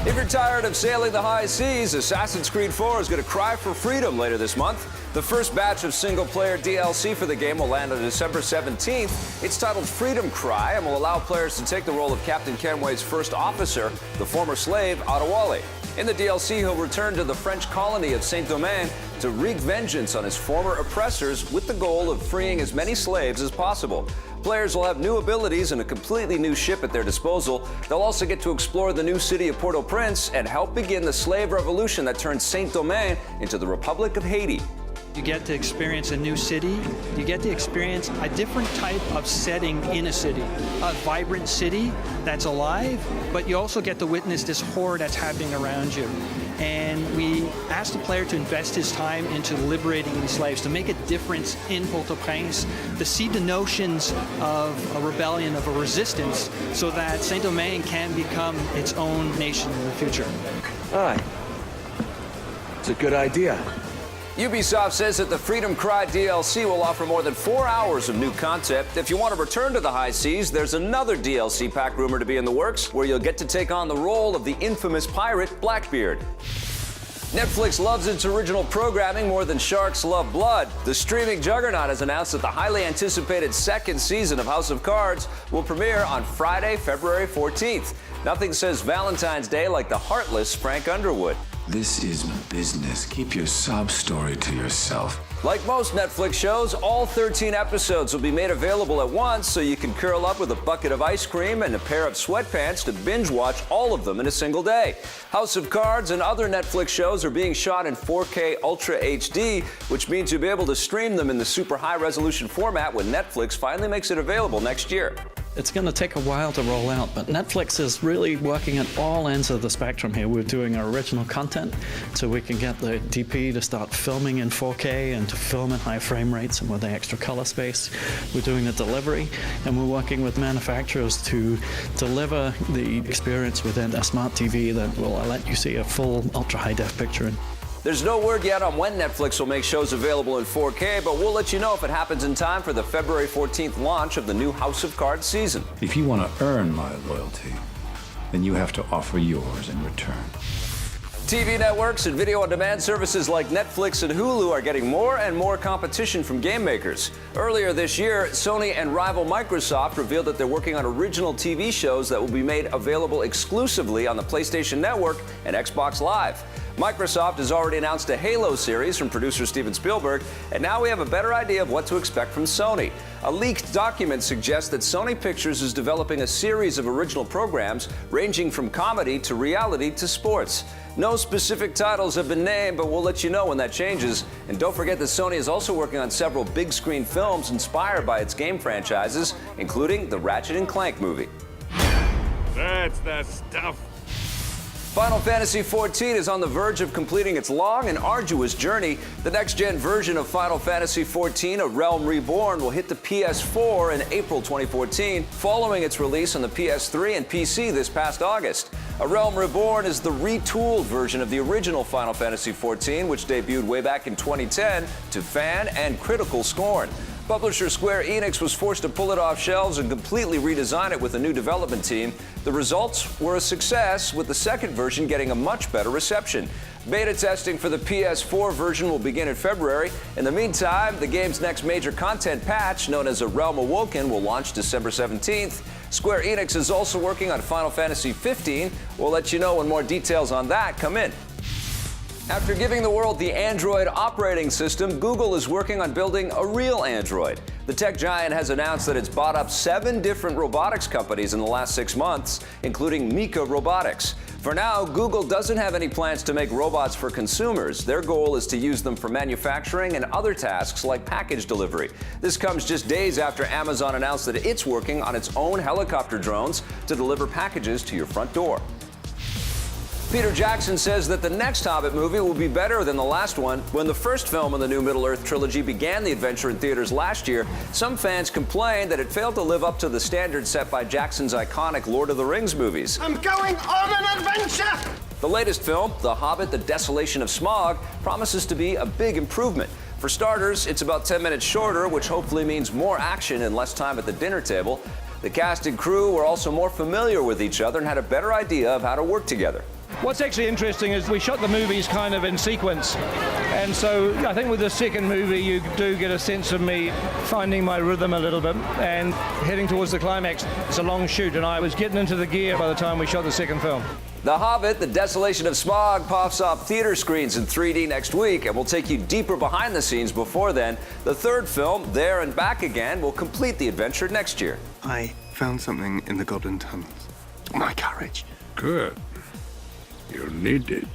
If you're tired of sailing the high seas, Assassin's Creed 4 is going to cry for freedom later this month. The first batch of single-player DLC for the game will land on December 17th. It's titled Freedom Cry and will allow players to take the role of Captain Kenway's first officer, the former slave Adewale. In the DLC, he'll return to the French colony of Saint-Domingue to wreak vengeance on his former oppressors with the goal of freeing as many slaves as possible. Players will have new abilities and a completely new ship at their disposal. They'll also get to explore the new city of Port-au-Prince and help begin the slave revolution that turned Saint-Domingue into the Republic of Haiti. You get to experience a new city. You get to experience a different type of setting in a city. A vibrant city that's alive, but you also get to witness this horror that's happening around you. And we ask the player to invest his time into liberating these slaves, to make a difference in Port-au-Prince, to see the notions of a rebellion, of a resistance, so that Saint-Domingue can become its own nation in the future. Aye. It's a good idea. Ubisoft says that the Freedom Cry DLC will offer more than 4 hours of new content. If you want to return to the high seas, there's another DLC pack rumored to be in the works, where you'll get to take on the role of the infamous pirate Blackbeard. Netflix loves its original programming more than sharks love blood. The streaming juggernaut has announced that the highly anticipated second season of House of Cards will premiere on Friday, February 14th. Nothing says Valentine's Day like the heartless Frank Underwood. This is business. Keep your sob story to yourself. Like most Netflix shows, all 13 episodes will be made available at once, so you can curl up with a bucket of ice cream and a pair of sweatpants to binge watch all of them in a single day. House of Cards and other Netflix shows are being shot in 4K Ultra HD, which means you'll be able to stream them in the super high resolution format when Netflix finally makes it available next year. It's going to take a while to roll out, but Netflix is really working at all ends of the spectrum here. We're doing our original content so we can get the DP to start filming in 4K and to film in high frame rates and with the extra color space. We're doing the delivery, and we're working with manufacturers to deliver the experience within a smart TV that will let you see a full ultra high def picture. There's no word yet on when Netflix will make shows available in 4K, but we'll let you know if it happens in time for the February 14th launch of the new House of Cards season. If you want to earn my loyalty, then you have to offer yours in return. TV networks and video-on-demand services like Netflix and Hulu are getting more and more competition from game makers. Earlier this year, Sony and rival Microsoft revealed that they're working on original TV shows that will be made available exclusively on the PlayStation Network and Xbox Live. Microsoft has already announced a Halo series from producer Steven Spielberg, and now we have a better idea of what to expect from Sony. A leaked document suggests that Sony Pictures is developing a series of original programs ranging from comedy to reality to sports. No specific titles have been named, but we'll let you know when that changes. And don't forget that Sony is also working on several big-screen films inspired by its game franchises, including the Ratchet & Clank movie. That's the stuff. Final Fantasy XIV is on the verge of completing its long and arduous journey. The next-gen version of Final Fantasy XIV, A Realm Reborn, will hit the PS4 in April 2014, following its release on the PS3 and PC this past August. A Realm Reborn is the retooled version of the original Final Fantasy XIV, which debuted way back in 2010 to fan and critical scorn. Publisher Square Enix was forced to pull it off shelves and completely redesign it with a new development team. The results were a success, with the second version getting a much better reception. Beta testing for the PS4 version will begin in February. In the meantime, the game's next major content patch, known as A Realm Awoken, will launch December 17th. Square Enix is also working on Final Fantasy XV. We'll let you know when more details on that come in. After giving the world the Android operating system, Google is working on building a real Android. The tech giant has announced that it's bought up 7 different robotics companies in the last 6 months, including Mika Robotics. For now, Google doesn't have any plans to make robots for consumers. Their goal is to use them for manufacturing and other tasks like package delivery. This comes just days after Amazon announced that it's working on its own helicopter drones to deliver packages to your front door. Peter Jackson says that the next Hobbit movie will be better than the last one. When the first film in the new Middle-earth trilogy began the adventure in theaters last year, some fans complained that it failed to live up to the standards set by Jackson's iconic Lord of the Rings movies. I'm going on an adventure! The latest film, The Hobbit, The Desolation of Smaug, promises to be a big improvement. For starters, it's about 10 minutes shorter, which hopefully means more action and less time at the dinner table. The cast and crew were also more familiar with each other and had a better idea of how to work together. What's actually interesting is we shot the movies kind of in sequence, and so I think with the second movie you do get a sense of me finding my rhythm a little bit and heading towards the climax. It's a long shoot, and I was getting into the gear by the time we shot the second film. The Hobbit, The Desolation of Smaug, pops off theater screens in 3D next week, and we'll take you deeper behind the scenes before then. The third film, There and Back Again, will complete the adventure next year. I found something in the Goblin Tunnels. My courage. Good. You need it.